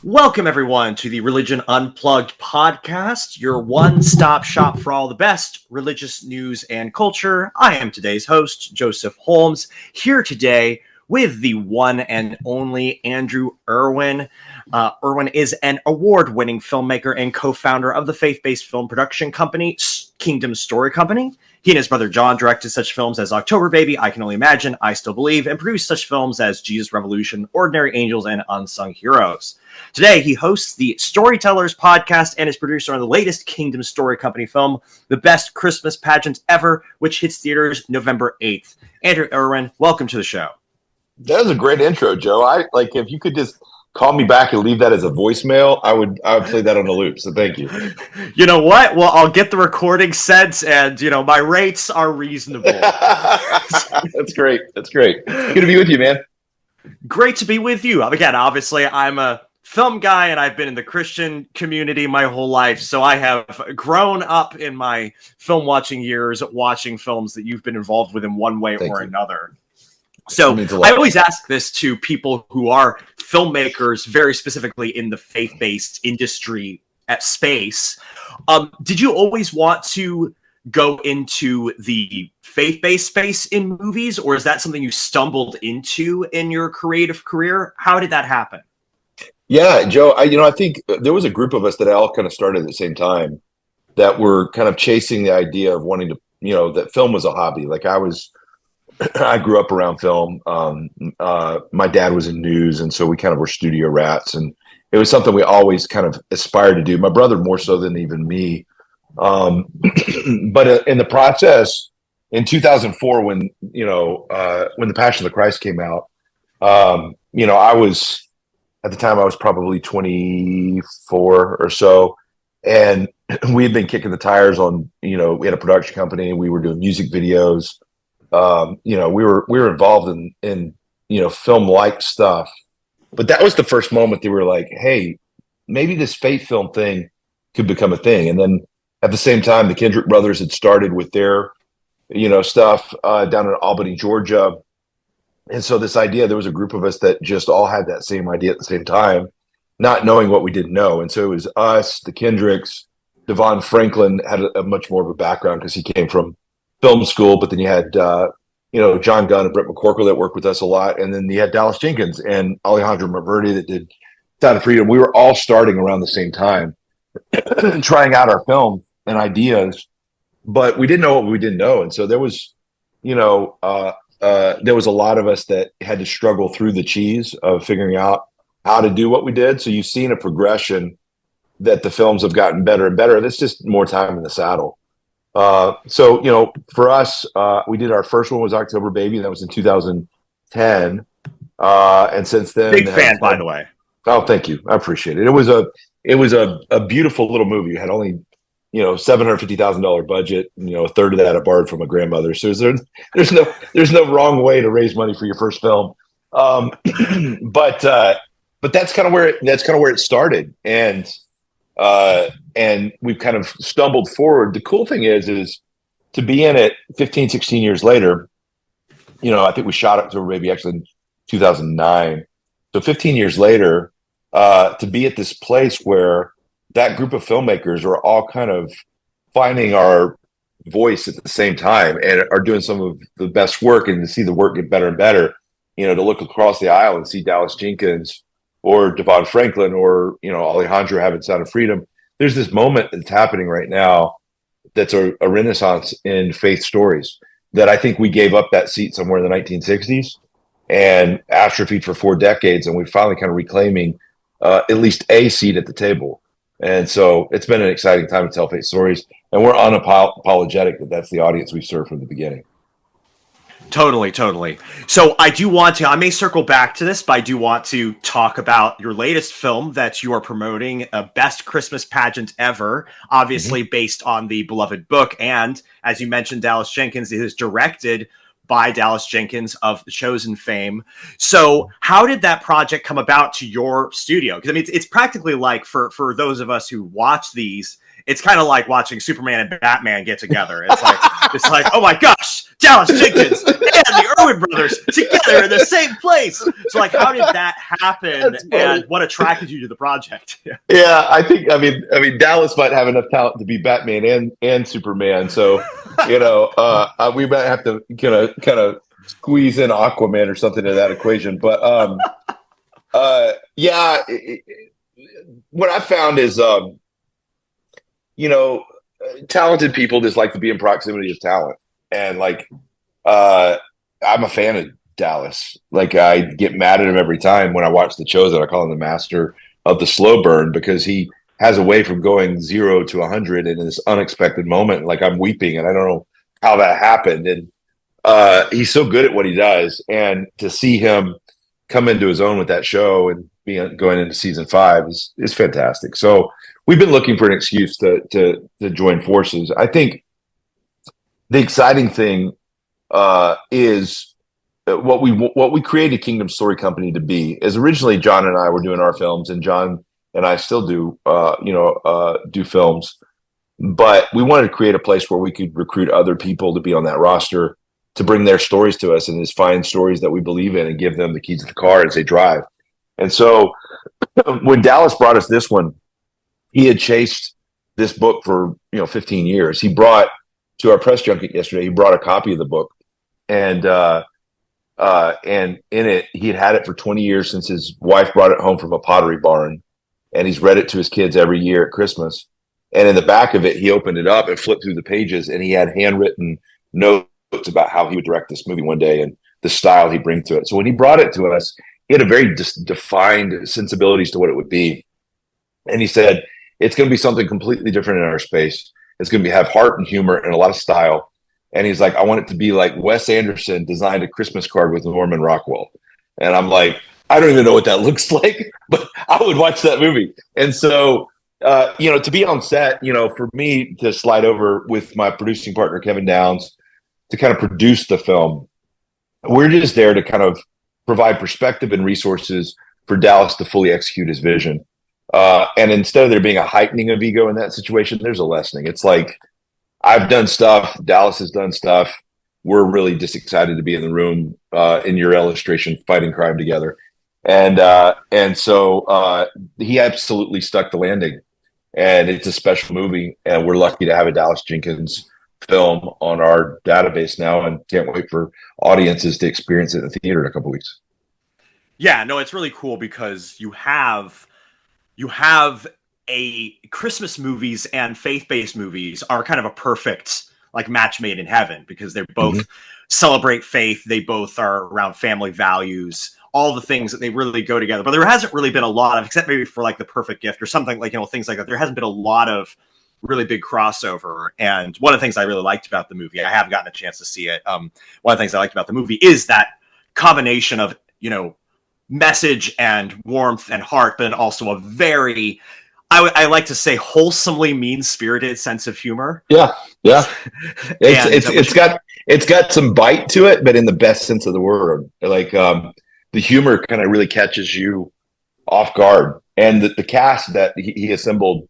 Welcome, everyone, to the Religion Unplugged podcast, your one-stop shop for all the best religious news and culture. I am today's host, Joseph Holmes, here today with the one and only Andrew Erwin. Erwin is an award-winning filmmaker and co-founder of the faith-based film production company, Kingdom Story Company. He and his brother John directed such films as October Baby, I Can Only Imagine, I Still Believe, and produced such films as Jesus Revolution, Ordinary Angels, and Unsung Heroes. Today, he hosts the Storytellers podcast and is producer on the latest Kingdom Story Company film, The Best Christmas Pageant Ever, which hits theaters November 8th. Andrew Erwin, welcome to the show. That was a great intro, Joe. If you could just call me back and leave that as a voicemail, I would play that on a loop. So thank you. You know what? Well, I'll get the recording sent, and my rates are reasonable. That's great. That's great. Good to be with you, man. Great to be with you. Again, obviously, I'm a film guy, and I've been in the Christian community my whole life, so I have grown up in my film watching years watching films that you've been involved with in one way or another. So I always ask this to people who are filmmakers, very specifically in the faith-based industry at space. Did you always want to go into the faith-based space in movies, or is that something you stumbled into in your creative career? How did that happen? Yeah, Joe, I think there was a group of us that all kind of started at the same time that were kind of chasing the idea of wanting to, that film was a hobby. I grew up around film. My dad was in news, and so we kind of were studio rats, and it was something we always kind of aspired to do. My brother more so than even me. But in the process, in 2004, when The Passion of the Christ came out, I was at the time I was probably 24 or so, and we had been kicking the tires on. We had a production company, and we were doing music videos. We were involved in film like stuff, but that was the first moment they were like, hey, maybe this faith film thing could become a thing. And then at the same time, the Kendrick brothers had started with their stuff down in Albany, Georgia. And so this idea, there was a group of us that just all had that same idea at the same time, not knowing what we didn't know. And so it was us, the Kendricks. Devon Franklin had a much more of a background because he came from film school, but then you had John Gunn and Brett McCorkle that worked with us a lot, and then you had Dallas Jenkins and Alejandro Maverdi that did Sound of Freedom. We were all starting around the same time, trying out our film and ideas, but we didn't know what we didn't know, and so there was, there was a lot of us that had to struggle through the cheese of figuring out how to do what we did. So you've seen a progression that the films have gotten better and better, and it's just more time in the saddle. So for us, we did our first one was October Baby. That was in 2010. And since then, big fan, by the way. Oh, thank you. I appreciate it. It was a beautiful little movie. It had only, $750,000 budget, a third of that I borrowed from my grandmother. So there's no wrong way to raise money for your first film. But that's kind of where it started. And we've kind of stumbled forward. The cool thing is to be in it 15, 16 years later, I think we shot October Baby actually in 2009. So 15 years later, to be at this place where that group of filmmakers are all kind of finding our voice at the same time and are doing some of the best work, and to see the work get better and better, to look across the aisle and see Dallas Jenkins or Devon Franklin or, Alejandro having Sound of Freedom. There's this moment that's happening right now that's a renaissance in faith stories that I think we gave up that seat somewhere in the 1960s and atrophied for 4 decades. And we're finally kind of reclaiming at least a seat at the table. And so it's been an exciting time to tell faith stories. And we're unapologetic that that's the audience we serve from the beginning. Totally. So I may circle back to this, but I do want to talk about your latest film that you are promoting, Best Christmas Pageant Ever, obviously based on the beloved book. And as you mentioned, Dallas Jenkins is directed by Dallas Jenkins of The Chosen fame. So how did that project come about to your studio? Because it's practically like for those of us who watch these, it's kind of like watching Superman and Batman get together. It's like, oh my gosh, Dallas Jenkins and the Erwin brothers together in the same place. So like, how did that happen, and what attracted you to the project? Yeah, I mean, Dallas might have enough talent to be Batman and Superman. So, we might have to kind of squeeze in Aquaman or something to that equation. But yeah, what I found is, talented people just like to be in proximity of talent, and like, I'm a fan of Dallas. Like, I get mad at him every time when I watch The Chosen. I call him the master of the slow burn, because he has a way from going 0 to 100 in this unexpected moment. Like, I'm weeping, and I don't know how that happened. And he's so good at what he does, and to see him come into his own with that show and going into season 5 is fantastic. So we've been looking for an excuse to join forces. I think the exciting thing is what we created Kingdom Story Company to be. Is originally John and I were doing our films, and John and I still do do films, but we wanted to create a place where we could recruit other people to be on that roster, to bring their stories to us, and just find stories that we believe in and give them the keys to the car as they drive. And so when Dallas brought us this one, he had chased this book for 15 years. He brought to our press junket yesterday, he brought a copy of the book, and in it, he had it for 20 years since his wife brought it home from a pottery barn, and he's read it to his kids every year at Christmas. And in the back of it, he opened it up and flipped through the pages, and he had handwritten notes about how he would direct this movie one day and the style he'd bring to it. So when he brought it to us, he had a very defined sensibilities to what it would be. And he said, it's going to be something completely different in our space. It's going to have heart and humor and a lot of style. And he's like, I want it to be like Wes Anderson designed a Christmas card with Norman Rockwell. And I'm like, I don't even know what that looks like, but I would watch that movie. And so, to be on set, for me to slide over with my producing partner, Kevin Downs, to kind of produce the film, we're just there to kind of provide perspective and resources for Dallas to fully execute his vision. And instead of there being a heightening of ego in that situation, there's a lessening. It's like, I've done stuff, Dallas has done stuff. We're really just excited to be in the room in your illustration, fighting crime together. And so he absolutely stuck the landing. And it's a special movie, and we're lucky to have a Dallas Jenkins film on our database now, and can't wait for audiences to experience it in the theater in a couple of weeks. Yeah, no, it's really cool because you have a Christmas movies and faith-based movies are kind of a perfect like match made in heaven, because they both celebrate faith. They both are around family values, all the things that they really go together. But there hasn't really been a lot of, except maybe for like The Perfect Gift or something like, things like that. There hasn't been a lot of really big crossover. And one of the things I really liked about the movie, I have gotten a chance to see it. One of the things I liked about the movie is that combination of, message and warmth and heart, but also a very, I like to say, wholesomely mean-spirited sense of humor. Yeah. It's got some bite to it, but in the best sense of the word. Like, the humor kind of really catches you off guard, and the cast that he assembled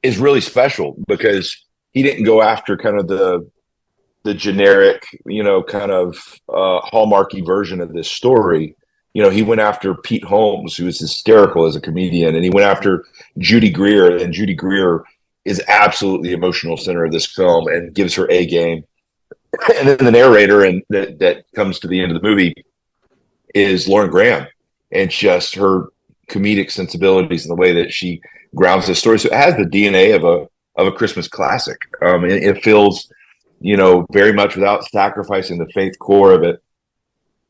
is really special, because he didn't go after kind of the generic, kind of hallmarky version of this story. He went after Pete Holmes, who is hysterical as a comedian, and he went after Judy Greer, and Judy Greer is absolutely the emotional center of this film and gives her A game. And then the narrator, and that comes to the end of the movie, is Lauren Graham, and just her comedic sensibilities and the way that she grounds the story. So it has the DNA of a Christmas classic. It feels, very much, without sacrificing the faith core of it.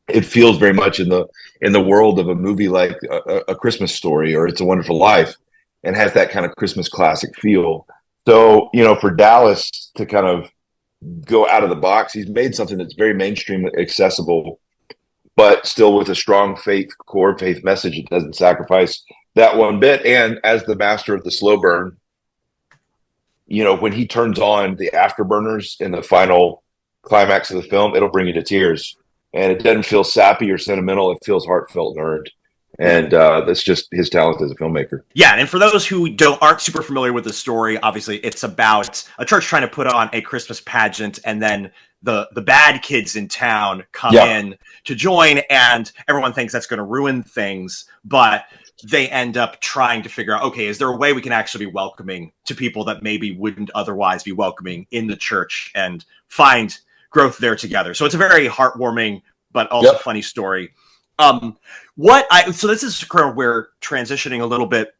It feels very much in the world of a movie like a Christmas Story or It's a Wonderful Life, and has that kind of Christmas classic feel. So, for Dallas to kind of go out of the box, he's made something that's very mainstream, accessible, but still with a strong core faith message. It doesn't sacrifice that one bit. And as the master of the slow burn, when he turns on the afterburners in the final climax of the film, it'll bring you to tears. And it doesn't feel sappy or sentimental. It feels heartfelt and earned. And that's just his talent as a filmmaker. Yeah, and for those who aren't super familiar with the story, obviously it's about a church trying to put on a Christmas pageant, and then the bad kids in town come in to join, and everyone thinks that's going to ruin things, but they end up trying to figure out, okay, is there a way we can actually be welcoming to people that maybe wouldn't otherwise be welcoming in the church, and find growth there together. So it's a very heartwarming but also funny story. So this is kind of where transitioning a little bit.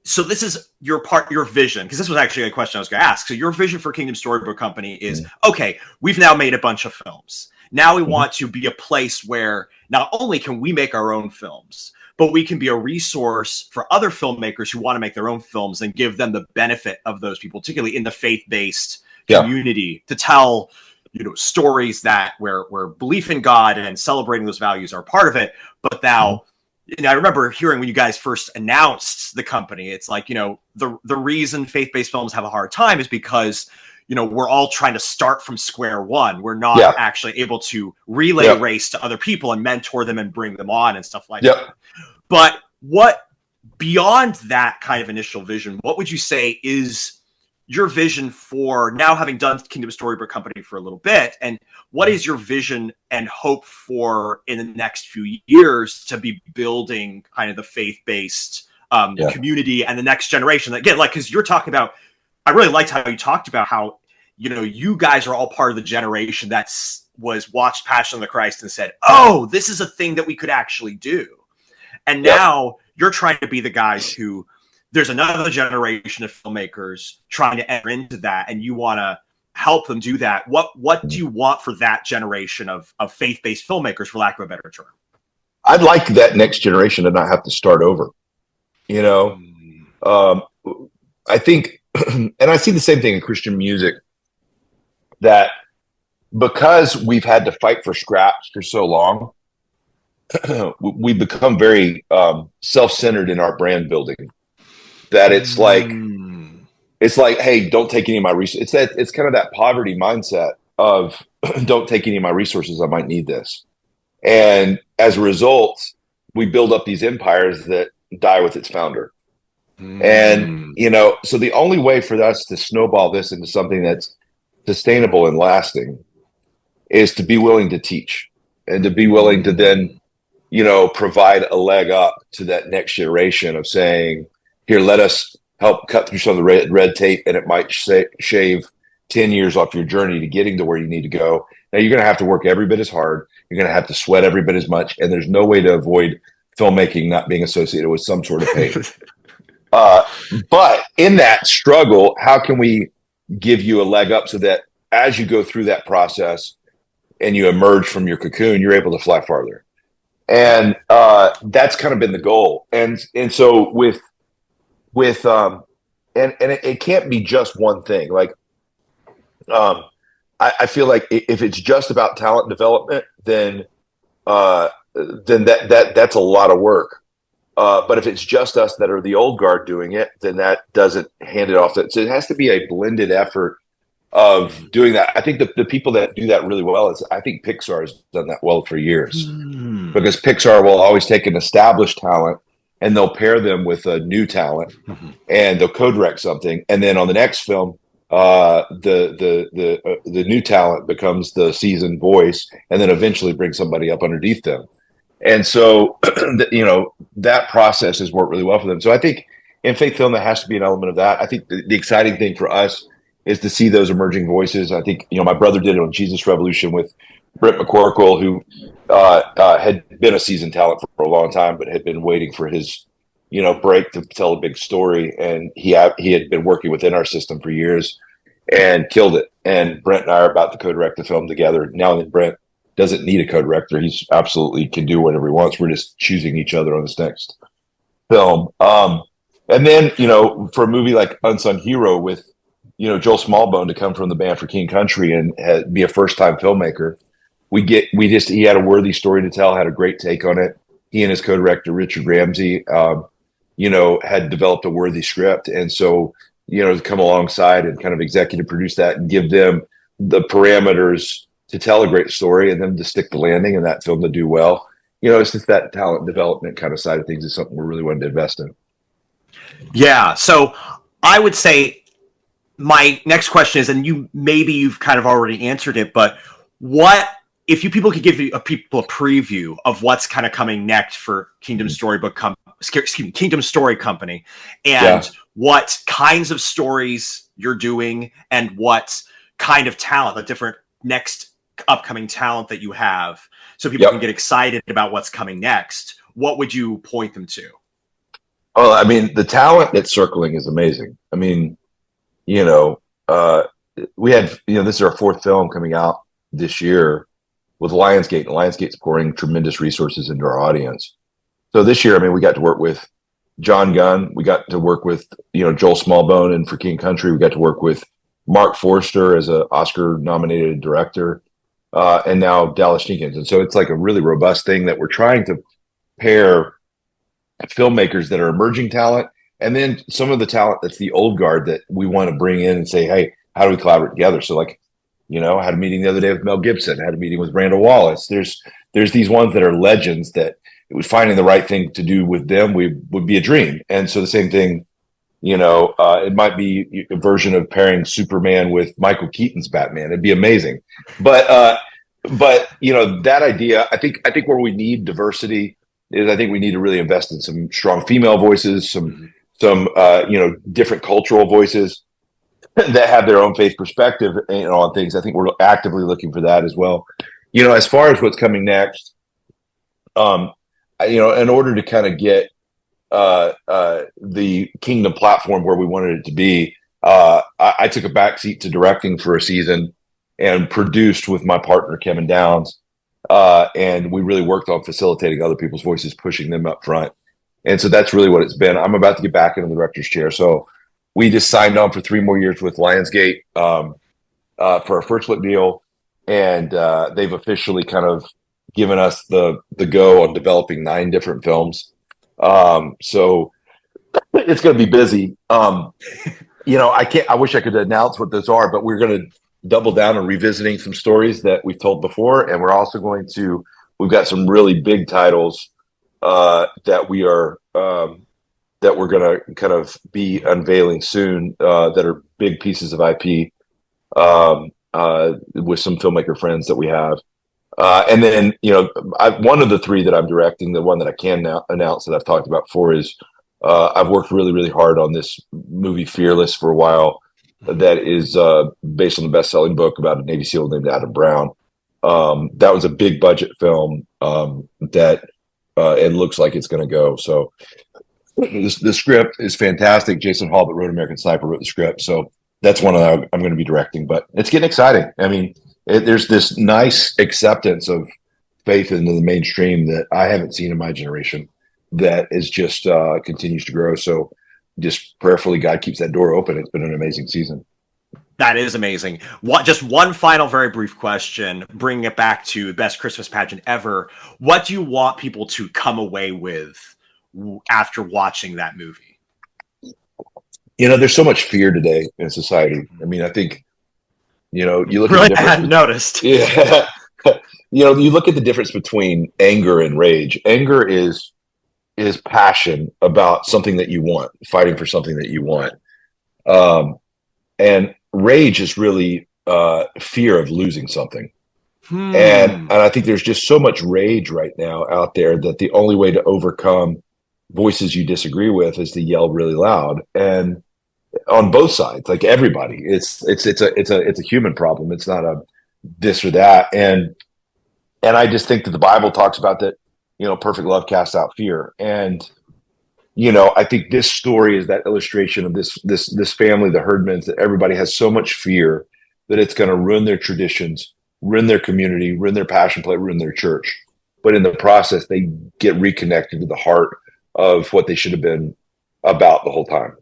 So this is your vision, because this was actually a question I was going to ask. So your vision for Kingdom Storybook Company is, okay, we've now made a bunch of films. Now we want to be a place where not only can we make our own films, but we can be a resource for other filmmakers who want to make their own films and give them the benefit of those people, particularly in the faith-based community, to tell stories that where belief in God and celebrating those values are part of it. But now, I remember hearing when you guys first announced the company, it's like, the reason faith-based films have a hard time is because, we're all trying to start from square one. We're not actually able to relay race to other people and mentor them and bring them on and stuff like that. But what, beyond that kind of initial vision, what would you say is your vision for now, having done Kingdom Storybook Company for a little bit, and what is your vision and hope for in the next few years to be building kind of the faith-based community and the next generation? Again, because you're talking about, I really liked how you talked about how, you guys are all part of the generation that was watched Passion of the Christ and said, oh, this is a thing that we could actually do. And now you're trying to be the guys who, there's another generation of filmmakers trying to enter into that, and you want to help them do that. What do you want for that generation of faith-based filmmakers, for lack of a better term? I'd like that next generation to not have to start over. I think, and I see the same thing in Christian music, that because we've had to fight for scraps for so long, we become very self-centered in our brand building. That it's like, hey, don't take any of my resources. It's kind of that poverty mindset of don't take any of my resources. I might need this. And as a result, we build up these empires that die with its founder. And, so the only way for us to snowball this into something that's sustainable and lasting is to be willing to teach, and to be willing to then, provide a leg up to that next generation of saying, here, let us help cut through some of the red tape, and it might shave 10 years off your journey to getting to where you need to go. Now, you're going to have to work every bit as hard. You're going to have to sweat every bit as much, and there's no way to avoid filmmaking not being associated with some sort of pain. But in that struggle, how can we give you a leg up so that as you go through that process and you emerge from your cocoon, you're able to fly farther? And that's kind of been the goal. And so it can't be just one thing. Like, I feel like if it's just about talent development, then that's a lot of work. But if it's just us that are the old guard doing it, then that doesn't hand it off. So it has to be a blended effort of doing that. I think the people that do that really well I think Pixar has done that well for years, because Pixar will always take an established talent and they'll pair them with a new talent, and they'll co-direct something, and then on the next film, the new talent becomes the seasoned voice, and then eventually bring somebody up underneath them. And so, that process has worked really well for them. So I think in faith film, there has to be an element of that. I think the exciting thing for us is to see those emerging voices. I think, my brother did it on Jesus Revolution with Brent McCorkle, who had been a seasoned talent for a long time, but had been waiting for his, break to tell a big story. And he had been working within our system for years and killed it. And Brent and I are about to co-direct the film together. Now that Brent doesn't need a co-director, he's absolutely can do whatever he wants. We're just choosing each other on this next film. And then, for a movie like Unsung Hero with, Joel Smallbone to come from the band for King Country and be a first-time filmmaker, he had a worthy story to tell, had a great take on it. He and his co-director, Richard Ramsey, had developed a worthy script. And so, to come alongside and kind of executive produce that and give them the parameters to tell a great story and then to stick the landing and that film to do well. it's just that talent development kind of side of things is something we're really wanting to invest in. Yeah. So I would say my next question is, and you've kind of already answered it, but what if you people could give people a preview of what's kind of coming next for Kingdom Story Company, Yeah. and what kinds of stories you're doing, and what kind of talent, the different next upcoming talent that you have, so people can Yep. get excited about what's coming next. What would you point them to? Well, I mean, the talent that's circling is amazing. I mean, you know, uh, we had, this is our fourth film coming out this year with Lionsgate, and Lionsgate's pouring tremendous resources into our audience. So this year, I mean, we got to work with John Gunn. We got to work with, Joel Smallbone and For King Country. We got to work with Mark Forster as an Oscar nominated director, and now Dallas Jenkins. And so it's like a really robust thing that we're trying to pair filmmakers that are emerging talent, and then some of the talent that's the old guard that we want to bring in and say, hey, how do we collaborate together? So like, I had a meeting the other day with Mel Gibson, I had a meeting with Randall Wallace. There's these ones that are legends that it was finding the right thing to do with them would be a dream. And so the same thing, it might be a version of pairing Superman with Michael Keaton's Batman. It'd be amazing. But that idea, I think where we need diversity is I think we need to really invest in some strong female voices, some different cultural voices that have their own faith perspective on things. I think we're actively looking for that as well. As far as what's coming next, in order to kind of get the Kingdom platform where we wanted it to be, I took a backseat to directing for a season and produced with my partner Kevin Downs. And we really worked on facilitating other people's voices, pushing them up front. And so that's really what it's been. I'm about to get back into the director's chair. So we just signed on for 3 more years with Lionsgate for our first look deal. And they've officially kind of given us the go on developing 9 different films. So it's going to be busy. I wish I could announce what those are, but we're going to double down on revisiting some stories that we've told before. And we're also we've got some really big titles that we're going to kind of be unveiling soon that are big pieces of IP with some filmmaker friends that we have. And then, one of the 3 that I'm directing, the one that I can now announce that I've talked about before is I've worked really, really hard on this movie Fearless for a while. That is based on the best-selling book about a Navy SEAL named Adam Brown. That was a big budget film that it looks like it's going to go. So the script is fantastic. Jason Hall, that wrote American Sniper, wrote the script. So that's one I'm going to be directing. But it's getting exciting. I mean, there's this nice acceptance of faith into the mainstream that I haven't seen in my generation that is just continues to grow. So just prayerfully, God keeps that door open. It's been an amazing season. That is amazing. Just one final, very brief question, bringing it back to the best Christmas pageant ever. What do you want people to come away with after watching that movie? There's so much fear today in society. I mean, I think, you look really, at the difference. I hadn't noticed. Yeah. You look at the difference between anger and rage. Anger is passion about something that you want, fighting for something that you want. And rage is really fear of losing something. And I think there's just so much rage right now out there that the only way to overcome voices you disagree with is to yell really loud. And on both sides, like everybody, it's a human problem. It's not a this or that. And I just think that the Bible talks about that, perfect love casts out fear. And, I think this story is that illustration of this family, the Herdmans, that everybody has so much fear that it's going to ruin their traditions, ruin their community, ruin their passion play, ruin their church. But in the process, they get reconnected to the heart of what they should have been about the whole time.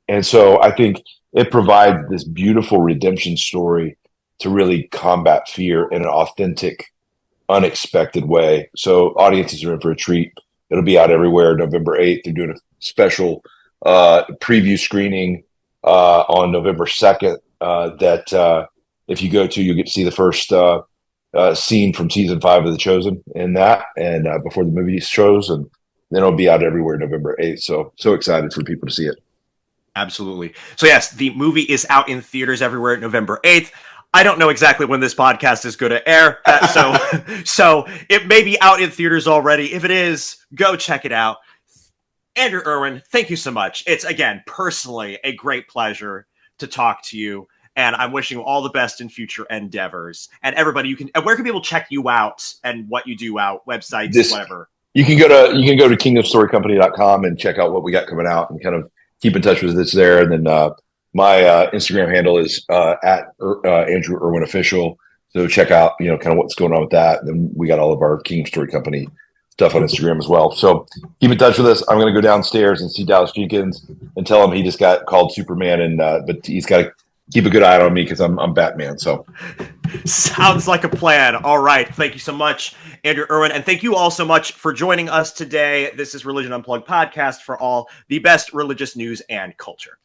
And so I think it provides this beautiful redemption story to really combat fear in an authentic, unexpected way. So audiences are in for a treat. It'll be out everywhere November 8th. They're doing a special preview screening on November 2nd that if you go to, you'll get to see the first scene from season 5 of The Chosen in that, and before the movie shows, and then it'll be out everywhere November 8th. So excited for people to see it. Absolutely. So yes, the movie is out in theaters everywhere November 8th. I don't know exactly when this podcast is going to air, so it may be out in theaters already. If it is, go check it out. Andrew Erwin, thank you so much. It's, again, personally a great pleasure to talk to you, and I'm wishing you all the best in future endeavors. And everybody, where can people check you out and what you do out, websites, whatever? You can go to kingdomstorycompany.com and check out what we got coming out and kind of keep in touch with us there. And then my Instagram handle is at Andrew Erwin Official. So check out, kind of what's going on with that. And then we got all of our Kingdom Story Company stuff on Instagram as well. So keep in touch with us. I'm going to go downstairs and see Dallas Jenkins and tell him he just got called Superman, and but he's got to keep a good eye on me because I'm Batman. So sounds like a plan. All right. Thank you so much, Andrew Erwin. And thank you all so much for joining us today. This is Religion Unplugged podcast for all the best religious news and culture.